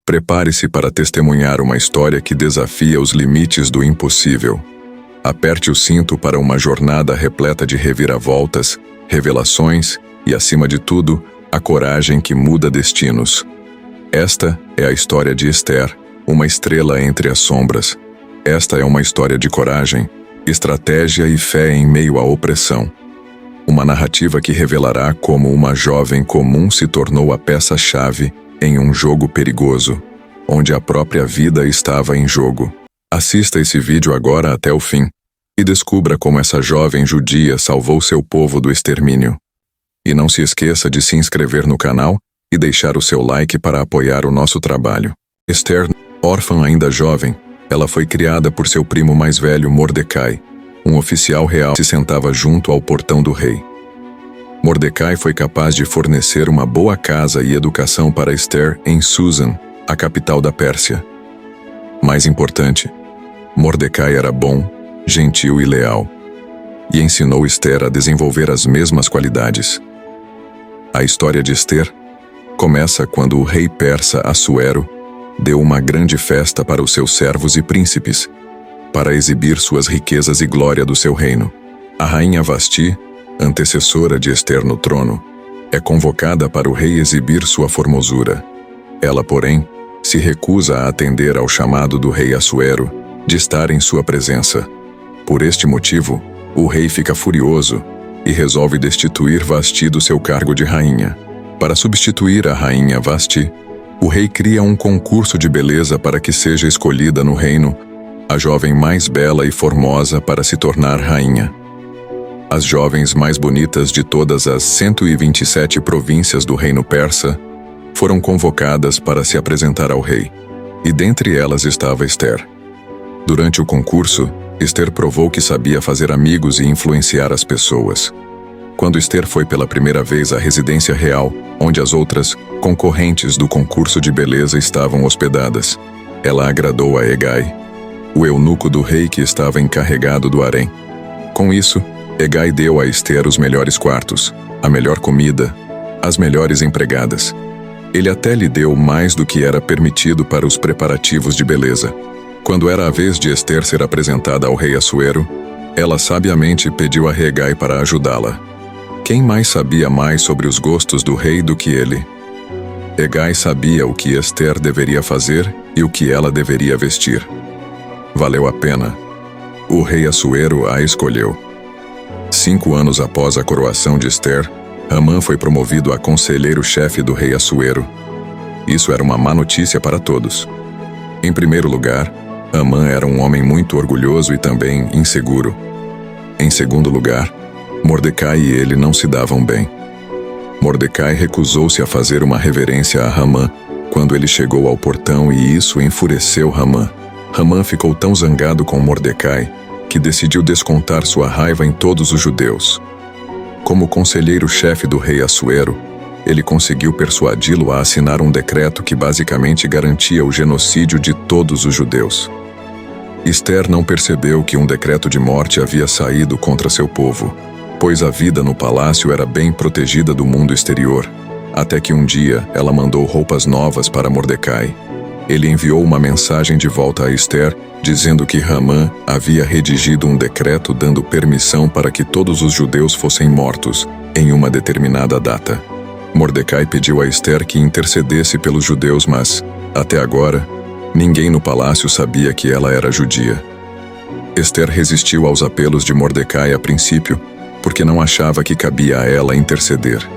Prepare-se para testemunhar uma história que desafia os limites do impossível. Aperte o cinto para uma jornada repleta de reviravoltas, revelações e, acima de tudo, a coragem que muda destinos. Esta é a história de Esther, uma estrela entre as sombras. Esta é uma história de coragem, estratégia e fé em meio à opressão. Uma narrativa que revelará como uma jovem comum se tornou a peça-chave em um jogo perigoso, onde a própria vida estava em jogo. Assista esse vídeo agora até o fim e descubra como essa jovem judia salvou seu povo do extermínio. E não se esqueça de se inscrever no canal e deixar o seu like para apoiar o nosso trabalho. Esther, órfã ainda jovem, ela foi criada por seu primo mais velho Mordecai, um oficial real que se sentava junto ao portão do rei. Mordecai foi capaz de fornecer uma boa casa e educação para Esther em Susan, a capital da Pérsia. Mais importante, Mordecai era bom, gentil e leal, e ensinou Esther a desenvolver as mesmas qualidades. A história de Esther começa quando o rei persa Assuero deu uma grande festa para os seus servos e príncipes, para exibir suas riquezas e glória do seu reino. A rainha Vasti, antecessora de Esther no trono, é convocada para o rei exibir sua formosura. Ela, porém, se recusa a atender ao chamado do rei Assuero de estar em sua presença. Por este motivo, o rei fica furioso e resolve destituir Vasti do seu cargo de rainha. Para substituir a rainha Vasti, o rei cria um concurso de beleza para que seja escolhida no reino a jovem mais bela e formosa para se tornar rainha. As jovens mais bonitas de todas as 127 províncias do reino persa foram convocadas para se apresentar ao rei, e dentre elas estava Esther. Durante o concurso, Esther provou que sabia fazer amigos e influenciar as pessoas. Quando Esther foi pela primeira vez à residência real, onde as outras concorrentes do concurso de beleza estavam hospedadas, ela agradou a Hegai, o eunuco do rei que estava encarregado do harém. Com isso, Hegai deu a Esther os melhores quartos, a melhor comida, as melhores empregadas. Ele até lhe deu mais do que era permitido para os preparativos de beleza. Quando era a vez de Esther ser apresentada ao rei Assuero, ela sabiamente pediu a Hegai para ajudá-la. Quem mais sabia mais sobre os gostos do rei do que ele? Hegai sabia o que Esther deveria fazer e o que ela deveria vestir. Valeu a pena. O rei Assuero a escolheu. 5 anos após a coroação de Esther, Amã foi promovido a conselheiro-chefe do rei Assuero. Isso era uma má notícia para todos. Em primeiro lugar, Amã era um homem muito orgulhoso e também inseguro. Em segundo lugar, Mordecai e ele não se davam bem. Mordecai recusou-se a fazer uma reverência a Amã quando ele chegou ao portão e isso enfureceu Amã. Amã ficou tão zangado com Mordecai que decidiu descontar sua raiva em todos os judeus. Como conselheiro-chefe do rei Assuero, ele conseguiu persuadi-lo a assinar um decreto que basicamente garantia o genocídio de todos os judeus. Esther não percebeu que um decreto de morte havia saído contra seu povo, pois a vida no palácio era bem protegida do mundo exterior, até que um dia ela mandou roupas novas para Mordecai. Ele enviou uma mensagem de volta a Esther, dizendo que Amã havia redigido um decreto dando permissão para que todos os judeus fossem mortos em uma determinada data. Mordecai pediu a Esther que intercedesse pelos judeus, mas, até agora, ninguém no palácio sabia que ela era judia. Esther resistiu aos apelos de Mordecai a princípio, porque não achava que cabia a ela interceder.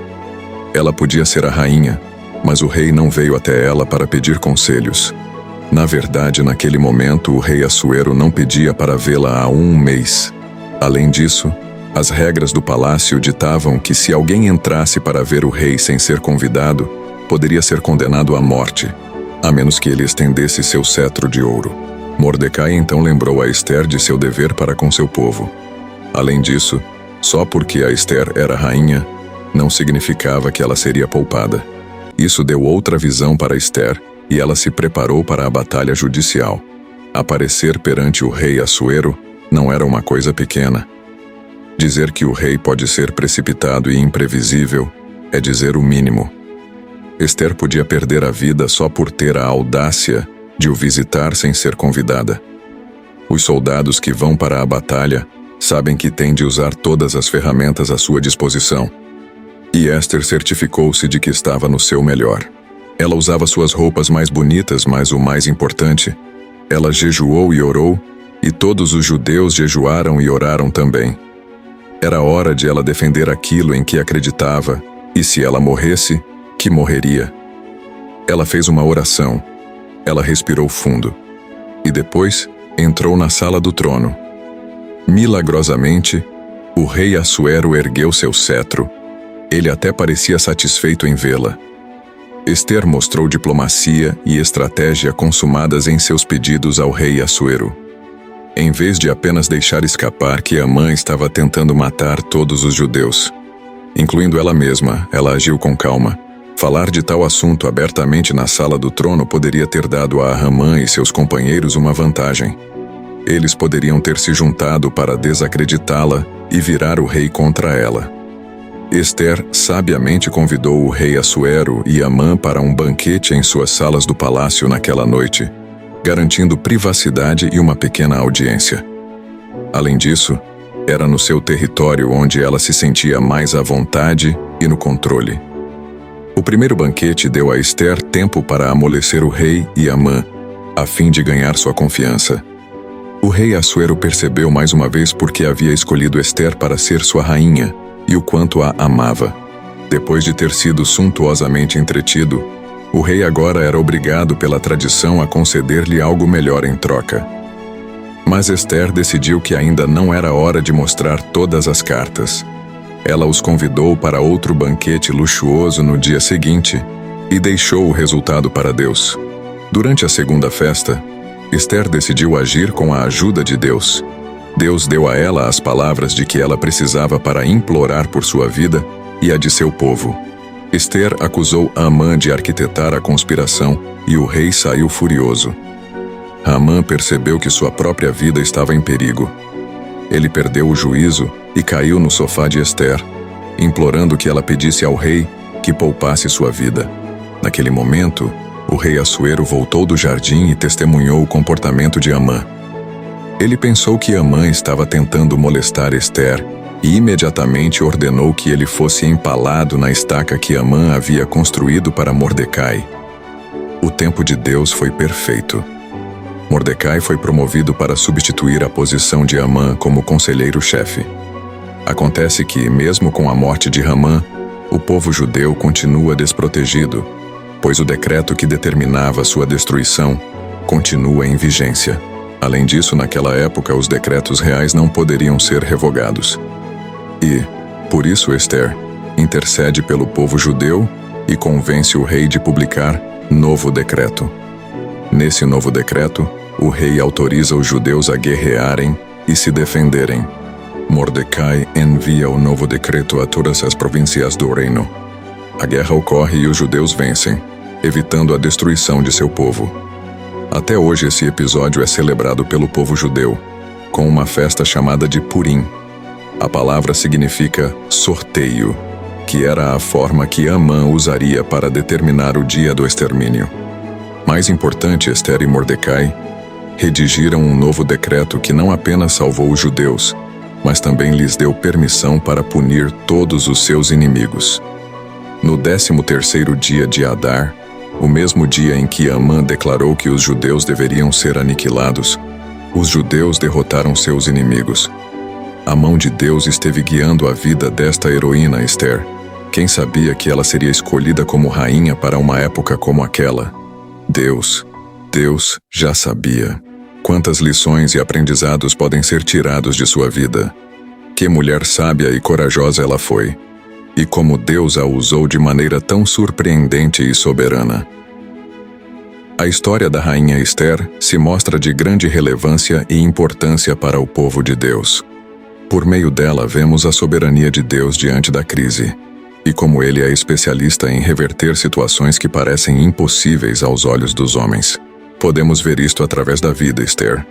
Ela podia ser a rainha, mas o rei não veio até ela para pedir conselhos. Na verdade, naquele momento, o rei Assuero não pedia para vê-la há 1 mês. Além disso, as regras do palácio ditavam que se alguém entrasse para ver o rei sem ser convidado, poderia ser condenado à morte, a menos que ele estendesse seu cetro de ouro. Mordecai então lembrou a Esther de seu dever para com seu povo. Além disso, só porque a Esther era rainha, não significava que ela seria poupada. Isso deu outra visão para Esther, e ela se preparou para a batalha judicial. Aparecer perante o rei Assuero não era uma coisa pequena. Dizer que o rei pode ser precipitado e imprevisível é dizer o mínimo. Esther podia perder a vida só por ter a audácia de o visitar sem ser convidada. Os soldados que vão para a batalha sabem que têm de usar todas as ferramentas à sua disposição. E Esther certificou-se de que estava no seu melhor. Ela usava suas roupas mais bonitas, mas o mais importante, ela jejuou e orou, e todos os judeus jejuaram e oraram também. Era hora de ela defender aquilo em que acreditava, e se ela morresse, que morreria. Ela fez uma oração. Ela respirou fundo. E depois entrou na sala do trono. Milagrosamente, o rei Assuero ergueu seu cetro. Ele até parecia satisfeito em vê-la. Esther mostrou diplomacia e estratégia consumadas em seus pedidos ao rei Assuero. Em vez de apenas deixar escapar que Amã estava tentando matar todos os judeus, incluindo ela mesma, ela agiu com calma. Falar de tal assunto abertamente na sala do trono poderia ter dado a Amã e seus companheiros uma vantagem. Eles poderiam ter se juntado para desacreditá-la e virar o rei contra ela. Esther sabiamente convidou o rei Assuero e Amã para um banquete em suas salas do palácio naquela noite, garantindo privacidade e uma pequena audiência. Além disso, era no seu território onde ela se sentia mais à vontade e no controle. O primeiro banquete deu a Esther tempo para amolecer o rei e Amã, a fim de ganhar sua confiança. O rei Assuero percebeu mais uma vez por que havia escolhido Esther para ser sua rainha e o quanto a amava. Depois de ter sido suntuosamente entretido, o rei agora era obrigado pela tradição a conceder-lhe algo melhor em troca. Mas Esther decidiu que ainda não era hora de mostrar todas as cartas. Ela os convidou para outro banquete luxuoso no dia seguinte e deixou o resultado para Deus. Durante a segunda festa, Esther decidiu agir com a ajuda de Deus. Deus deu a ela as palavras de que ela precisava para implorar por sua vida e a de seu povo. Esther acusou Amã de arquitetar a conspiração e o rei saiu furioso. Amã percebeu que sua própria vida estava em perigo. Ele perdeu o juízo e caiu no sofá de Esther, implorando que ela pedisse ao rei que poupasse sua vida. Naquele momento, o rei Assuero voltou do jardim e testemunhou o comportamento de Amã. Ele pensou que Amã estava tentando molestar Esther e imediatamente ordenou que ele fosse empalado na estaca que Amã havia construído para Mordecai. O tempo de Deus foi perfeito. Mordecai foi promovido para substituir a posição de Amã como conselheiro-chefe. Acontece que, mesmo com a morte de Amã, o povo judeu continua desprotegido, pois o decreto que determinava sua destruição continua em vigência. Além disso, naquela época, os decretos reais não poderiam ser revogados. E, por isso, Esther intercede pelo povo judeu e convence o rei de publicar novo decreto. Nesse novo decreto, o rei autoriza os judeus a guerrearem e se defenderem. Mordecai envia o novo decreto a todas as províncias do reino. A guerra ocorre e os judeus vencem, evitando a destruição de seu povo. Até hoje esse episódio é celebrado pelo povo judeu, com uma festa chamada de Purim. A palavra significa sorteio, que era a forma que Amã usaria para determinar o dia do extermínio. Mais importante, Esther e Mordecai redigiram um novo decreto que não apenas salvou os judeus, mas também lhes deu permissão para punir todos os seus inimigos. No 13º dia de Adar, o mesmo dia em que Amã declarou que os judeus deveriam ser aniquilados, os judeus derrotaram seus inimigos. A mão de Deus esteve guiando a vida desta heroína Esther. Quem sabia que ela seria escolhida como rainha para uma época como aquela? Deus já sabia. Quantas lições e aprendizados podem ser tirados de sua vida? Que mulher sábia e corajosa ela foi. E como Deus a usou de maneira tão surpreendente e soberana. A história da rainha Esther se mostra de grande relevância e importância para o povo de Deus. Por meio dela vemos a soberania de Deus diante da crise, e como ele é especialista em reverter situações que parecem impossíveis aos olhos dos homens. Podemos ver isto através da vida, Esther,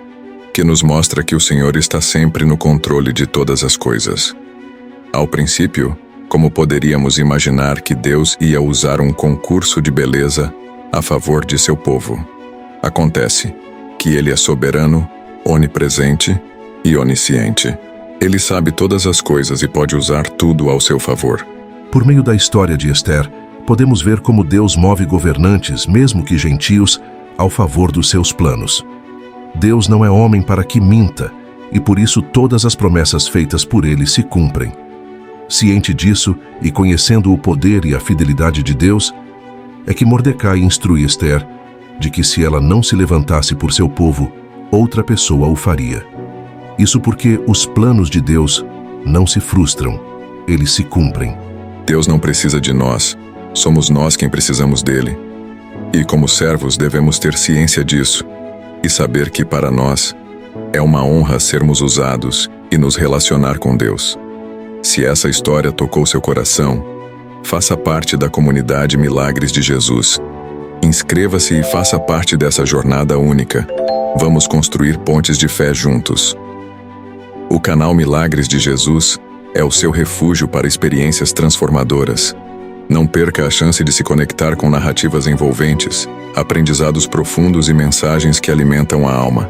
que nos mostra que o Senhor está sempre no controle de todas as coisas. Ao princípio, Como poderíamos imaginar que Deus ia usar um concurso de beleza a favor de seu povo? Acontece que Ele é soberano, onipresente e onisciente. Ele sabe todas as coisas e pode usar tudo ao seu favor. Por meio da história de Ester, podemos ver como Deus move governantes, mesmo que gentios, ao favor dos seus planos. Deus não é homem para que minta, e por isso todas as promessas feitas por ele se cumprem. Ciente disso e conhecendo o poder e a fidelidade de Deus, é que Mordecai instrui Ester de que se ela não se levantasse por seu povo, outra pessoa o faria. Isso porque os planos de Deus não se frustram, eles se cumprem. Deus não precisa de nós, somos nós quem precisamos dele. E como servos devemos ter ciência disso e saber que para nós é uma honra sermos usados e nos relacionar com Deus. Se essa história tocou seu coração, faça parte da comunidade Milagres de Jesus. Inscreva-se e faça parte dessa jornada única. Vamos construir pontes de fé juntos. O canal Milagres de Jesus é o seu refúgio para experiências transformadoras. Não perca a chance de se conectar com narrativas envolventes, aprendizados profundos e mensagens que alimentam a alma.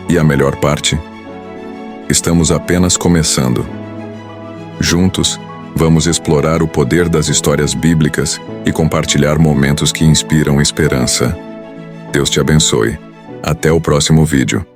E a melhor parte? Estamos apenas começando. Juntos, vamos explorar o poder das histórias bíblicas e compartilhar momentos que inspiram esperança. Deus te abençoe. Até o próximo vídeo.